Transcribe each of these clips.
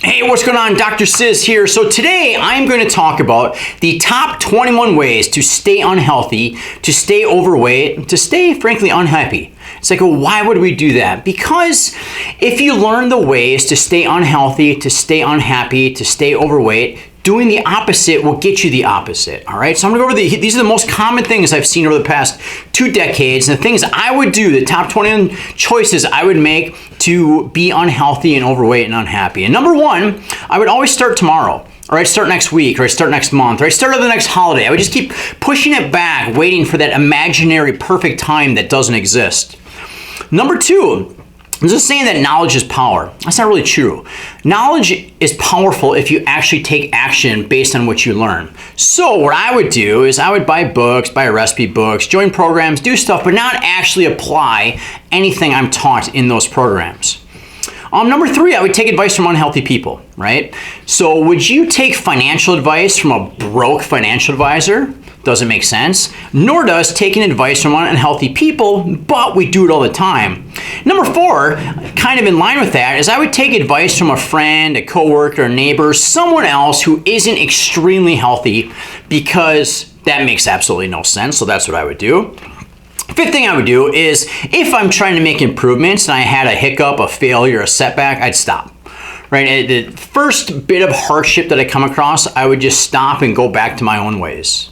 Hey, what's going on? Dr. Sis here. So today I'm going to talk about the top 21 ways to stay unhealthy, to stay overweight, to stay, frankly, unhappy. It's like, well, why would we do that? Because if you learn the ways to stay unhealthy, to stay unhappy, to stay overweight, doing the opposite will get you the opposite, all right? So I'm gonna go over these are the most common things I've seen over the past 2 decades, and the things I would do, the top 21 choices I would make to be unhealthy and overweight and unhappy. And number one, I would always start tomorrow, or I'd start next week, or I'd start next month, or I'd start at the next holiday. I would just keep pushing it back, waiting for that imaginary perfect time that doesn't exist. Number two, there's a saying that knowledge is power. That's not really true. Knowledge is powerful if you actually take action based on what you learn. So what I would do is I would buy books, buy recipe books, join programs, do stuff, but not actually apply anything I'm taught in those programs. Number three, I would take advice from unhealthy people, right? So would you take financial advice from a broke financial advisor? Doesn't make sense. Nor does taking advice from unhealthy people, but we do it all the time. Number four, kind of in line with that, is I would take advice from a friend, a coworker, a neighbor, someone else who isn't extremely healthy, because that makes absolutely no sense. So that's what I would do. Fifth thing I would do is if I'm trying to make improvements and I had a hiccup, a failure, a setback, I'd stop. Right? The first bit of hardship that I come across, I would just stop and go back to my own ways.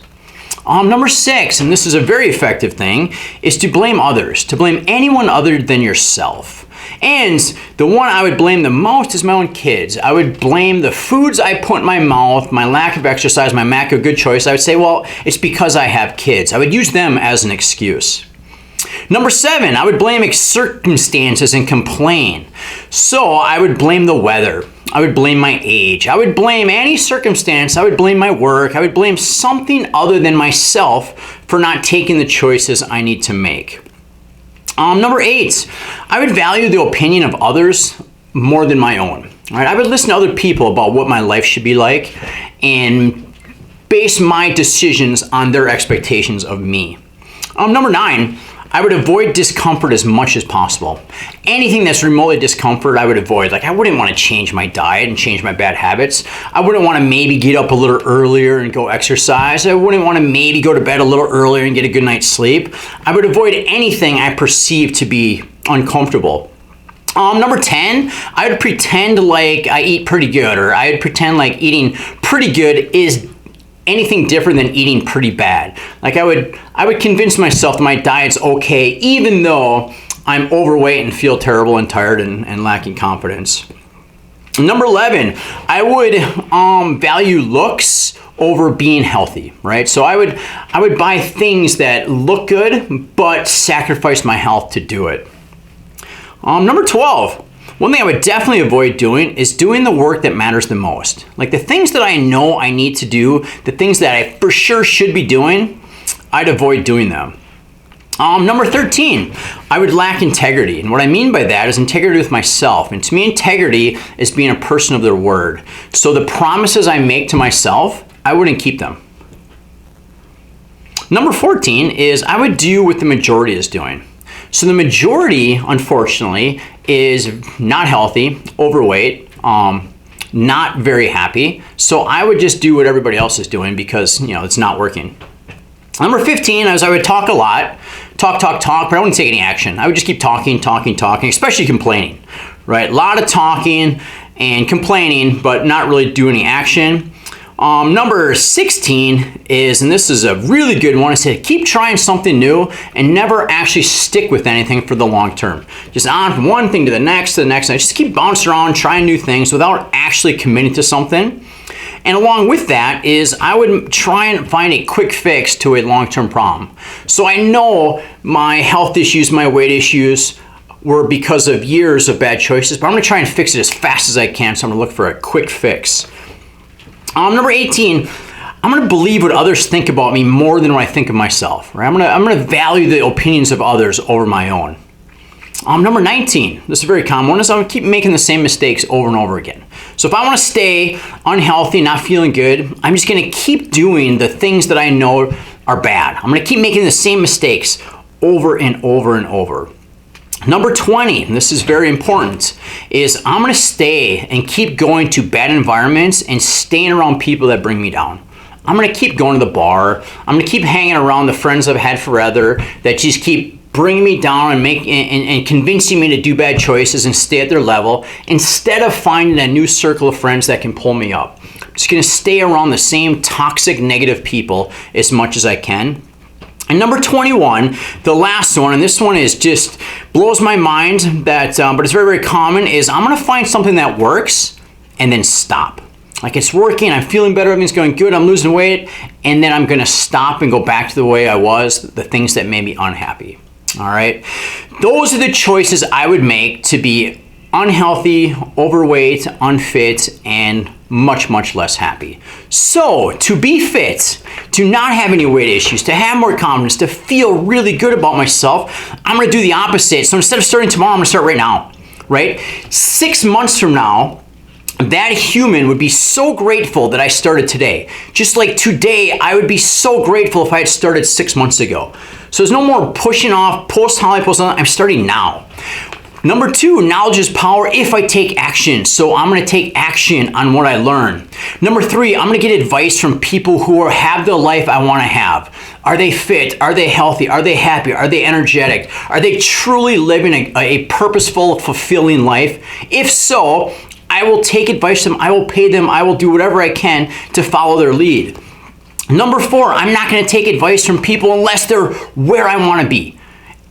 Number six, and this is a very effective thing, is to blame others, to blame anyone other than yourself. And the one I would blame the most is my own kids. I would blame the foods I put in my mouth, my lack of exercise, my lack of good choice. I would say, well, it's because I have kids. I would use them as an excuse. Number seven, I would blame circumstances and complain. So I would blame the weather. I would blame my age. I would blame any circumstance. I would blame my work. I would blame something other than myself for not taking the choices I need to make. Number eight, I would value the opinion of others more than my own. All right? I would listen to other people about what my life should be like and base my decisions on their expectations of me. Number nine, I would avoid discomfort as much as possible. Anything that's remotely discomfort, I would avoid. Like, I wouldn't want to change my diet and change my bad habits. I wouldn't want to maybe get up a little earlier and go exercise. I wouldn't want to maybe go to bed a little earlier and get a good night's sleep. I would avoid anything I perceive to be uncomfortable. Number 10, I would pretend like I eat pretty good, or I would pretend like eating pretty good is anything different than eating pretty bad. Like I would convince myself that my diet's okay, even though I'm overweight and feel terrible and tired and lacking confidence. Number 11, I would value looks over being healthy, right? So I would buy things that look good, but sacrifice my health to do it. Number 12, one thing I would definitely avoid doing is doing the work that matters the most. Like the things that I know I need to do, the things that I for sure should be doing, I'd avoid doing them. Number 13, I would lack integrity. And what I mean by that is integrity with myself. And to me, integrity is being a person of their word. So the promises I make to myself, I wouldn't keep them. Number 14 is I would do what the majority is doing. So the majority, unfortunately, is not healthy, overweight, not very happy. So I would just do what everybody else is doing because, it's not working. Number 15 is I would talk a lot, talk, but I wouldn't take any action. I would just keep talking, especially complaining, right? A lot of talking and complaining, but not really do any action. Number 16 is, and this is a really good one, I said keep trying something new and never actually stick with anything for the long term. Just on from one thing to the next, and just keep bouncing around, trying new things without actually committing to something. And along with that is I would try and find a quick fix to a long-term problem. So I know my health issues, my weight issues were because of years of bad choices, but I'm gonna try and fix it as fast as I can, so I'm gonna look for a quick fix. Number 18, I'm gonna believe what others think about me more than what I think of myself, right? I'm gonna value the opinions of others over my own. Number 19, this is a very common one, is I'm gonna keep making the same mistakes over and over again. So if I wanna stay unhealthy, not feeling good, I'm just gonna keep doing the things that I know are bad. I'm gonna keep making the same mistakes over and over and over. Number 20, and this is very important, is I'm gonna stay and keep going to bad environments and staying around people that bring me down. I'm gonna keep going to the bar. I'm gonna keep hanging around the friends I've had forever that just keep bringing me down and convincing me to do bad choices and stay at their level, instead of finding a new circle of friends that can pull me up. I'm just gonna stay around the same toxic, negative people as much as I can. And number 21, the last one, and this one is just blows my mind, that, but it's very, very common, is I'm gonna find something that works and then stop. Like, it's working, I'm feeling better, everything's going good, I'm losing weight, and then I'm gonna stop and go back to the way I was, the things that made me unhappy. All right, those are the choices I would make to be unhealthy, overweight, unfit, and much, much less happy. So to be fit, to not have any weight issues, to have more confidence, to feel really good about myself, I'm gonna do the opposite. So instead of starting tomorrow, I'm gonna start right now, right? 6 months from now, that human would be so grateful that I started today. Just like today, I would be so grateful if I had started 6 months ago. So there's no more pushing off, post-holiday, post-holiday, I'm starting now. Number 2, knowledge is power if I take action. So I'm gonna take action on what I learn. Number 3, I'm gonna get advice from people who have the life I wanna have. Are they fit? Are they healthy? Are they happy? Are they energetic? Are they truly living a purposeful, fulfilling life? If so, I will take advice from them, I will pay them, I will do whatever I can to follow their lead. Number 4, I'm not gonna take advice from people unless they're where I wanna be.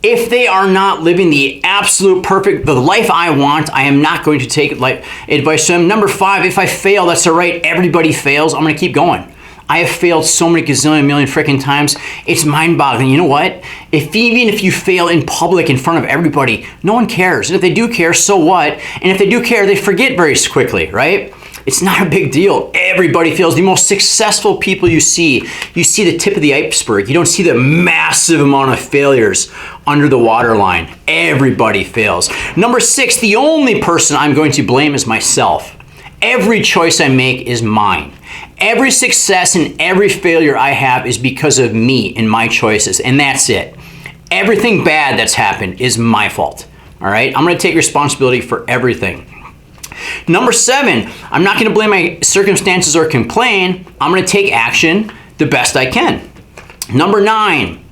If they are not living the absolute perfect, the life I want, I am not going to take advice from them. Number 5, if I fail, that's all right. Everybody fails. I'm going to keep going. I have failed so many gazillion million freaking times. It's mind-boggling. You know what? Even if you fail in public in front of everybody, no one cares. And if they do care, so what? And if they do care, they forget very quickly, right? It's not a big deal. Everybody fails. The most successful people you see the tip of the iceberg. You don't see the massive amount of failures under the waterline. Everybody fails. Number 6, the only person I'm going to blame is myself. Every choice I make is mine. Every success and every failure I have is because of me and my choices, and that's it. Everything bad that's happened is my fault. All right? I'm going to take responsibility for everything. Number 7, I'm not going to blame my circumstances or complain. I'm going to take action the best I can. Number 9,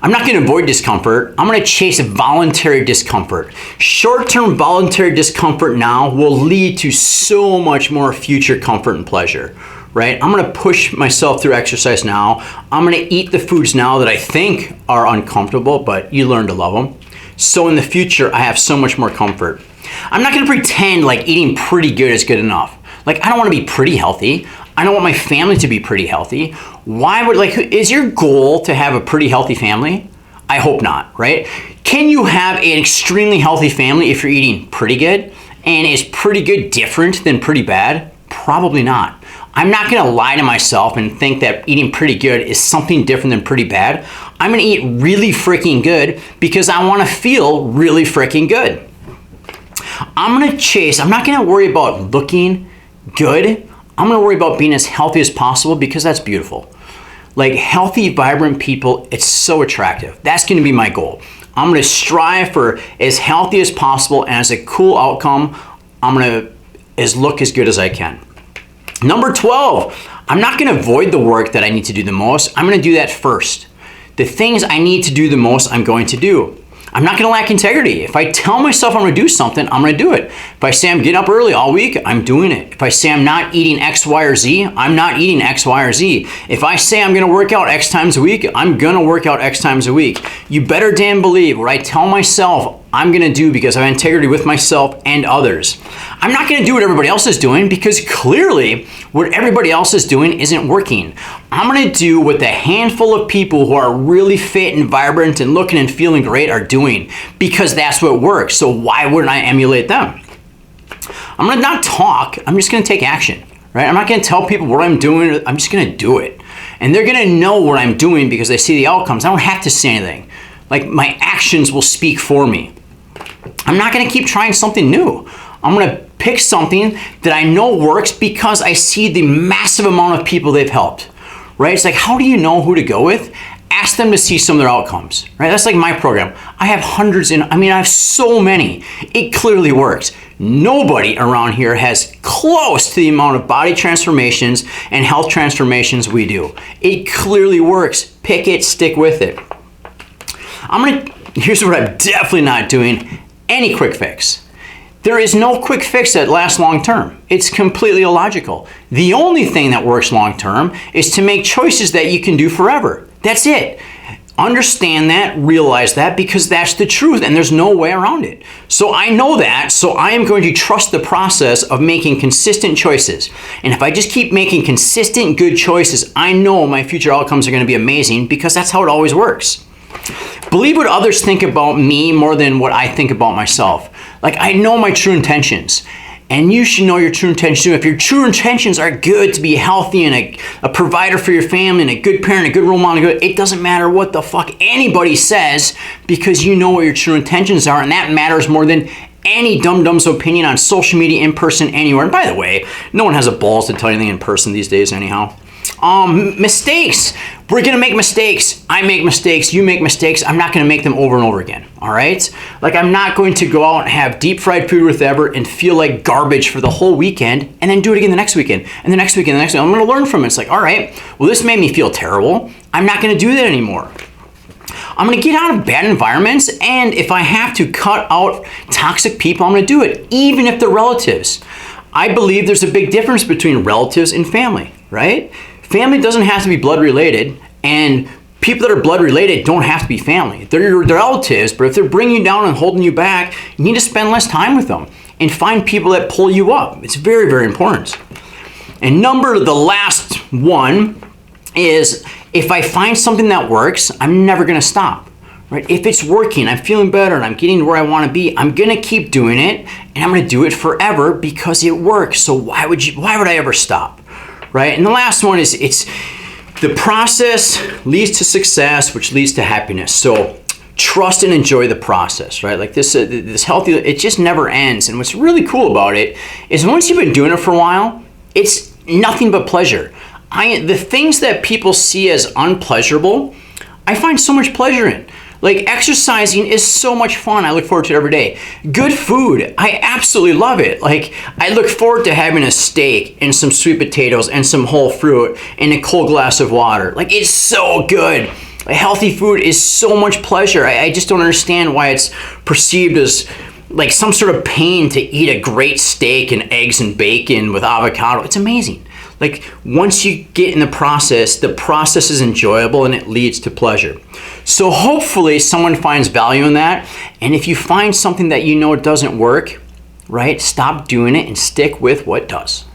I'm not going to avoid discomfort. I'm going to chase voluntary discomfort. Short-term voluntary discomfort now will lead to so much more future comfort and pleasure, right? I'm going to push myself through exercise now. I'm going to eat the foods now that I think are uncomfortable, but you learn to love them. So in the future, I have so much more comfort. I'm not going to pretend like eating pretty good is good enough. Like, I don't want to be pretty healthy. I don't want my family to be pretty healthy. Why would, is your goal to have a pretty healthy family? I hope not, right? Can you have an extremely healthy family if you're eating pretty good? And is pretty good different than pretty bad? Probably not. I'm not going to lie to myself and think that eating pretty good is something different than pretty bad. I'm going to eat really freaking good because I want to feel really freaking good. I'm not going to worry about looking good. I'm going to worry about being as healthy as possible because that's beautiful. Like, healthy, vibrant people, it's so attractive. That's going to be my goal. I'm going to strive for as healthy as possible, and as a cool outcome, I'm going to look as good as I can. Number 12, I'm not going to avoid the work that I need to do the most. I'm going to do that first. The things I need to do the most, I'm going to do. I'm not going to lack integrity. If I tell myself I'm going to do something, I'm going to do it. If I say I'm getting up early all week, I'm doing it. If I say I'm not eating X, Y, or Z, I'm not eating X, Y, or Z. If I say I'm going to work out X times a week, I'm going to work out X times a week. You better damn believe what I tell myself I'm going to do because I have integrity with myself and others. I'm not going to do what everybody else is doing because clearly what everybody else is doing isn't working. I'm going to do what the handful of people who are really fit and vibrant and looking and feeling great are doing because that's what works. So why wouldn't I emulate them? I'm going to not talk. I'm just going to take action, right? I'm not going to tell people what I'm doing. I'm just going to do it. And they're going to know what I'm doing because they see the outcomes. I don't have to say anything. Like, my actions will speak for me. I'm not going to keep trying something new. I'm going to pick something that I know works because I see the massive amount of people they've helped, right? It's like, how do you know who to go with? ask them to see some of their outcomes, right? That's like my program. I have hundreds I have so many. It clearly works. Nobody around here has close to the amount of body transformations and health transformations we do. It clearly works. Pick it, stick with it. Here's what I'm definitely not doing, any quick fix. There is no quick fix that lasts long term. It's completely illogical. The only thing that works long term is to make choices that you can do forever. That's it. Understand that, realize that, because that's the truth and there's no way around it. So I know that, so I am going to trust the process of making consistent choices. And if I just keep making consistent good choices, I know my future outcomes are going to be amazing because that's how it always works. Believe what others think about me more than what I think about myself. Like, I know my true intentions, and you should know your true intentions too. If your true intentions are good, to be healthy and a provider for your family and a good parent, a good role model, it doesn't matter what the fuck anybody says, because you know what your true intentions are, and that matters more than any dum-dum's opinion on social media, in person, anywhere. And by the way, no one has a balls to tell you anything in person these days anyhow. Mistakes. We're gonna make mistakes. I make mistakes. You make mistakes. I'm not gonna make them over and over again. All right? Like, I'm not going to go out and have deep fried food with Ever and feel like garbage for the whole weekend and then do it again the next weekend and the next weekend and the next weekend. I'm gonna learn from it. It's like, all right, well, this made me feel terrible. I'm not gonna do that anymore. I'm gonna get out of bad environments, and if I have to cut out toxic people, I'm gonna do it, even if they're relatives. I believe there's a big difference between relatives and family, right? Family doesn't have to be blood related, and people that are blood related don't have to be family. They're your relatives, but if they're bringing you down and holding you back, you need to spend less time with them and find people that pull you up. It's very, very important. And the last one is, if I find something that works, I'm never gonna stop. Right? If it's working, I'm feeling better, and I'm getting to where I want to be, I'm gonna keep doing it, and I'm gonna do it forever because it works. So why would I ever stop? Right? And the last one is, it's the process leads to success, which leads to happiness. So trust and enjoy the process, right? Like this healthy, it just never ends. And what's really cool about it is, once you've been doing it for a while, it's nothing but pleasure. The things that people see as unpleasurable, I find so much pleasure in. Like, exercising is so much fun. I look forward to it every day. Good food, I absolutely love it. Like, I look forward to having a steak and some sweet potatoes and some whole fruit and a cold glass of water. Like, it's so good. Healthy food is so much pleasure. I just don't understand why it's perceived as like some sort of pain to eat a great steak and eggs and bacon with avocado. It's amazing. Like, once you get in the process is enjoyable and it leads to pleasure. So hopefully someone finds value in that. And if you find something that you know doesn't work, right, stop doing it and stick with what does.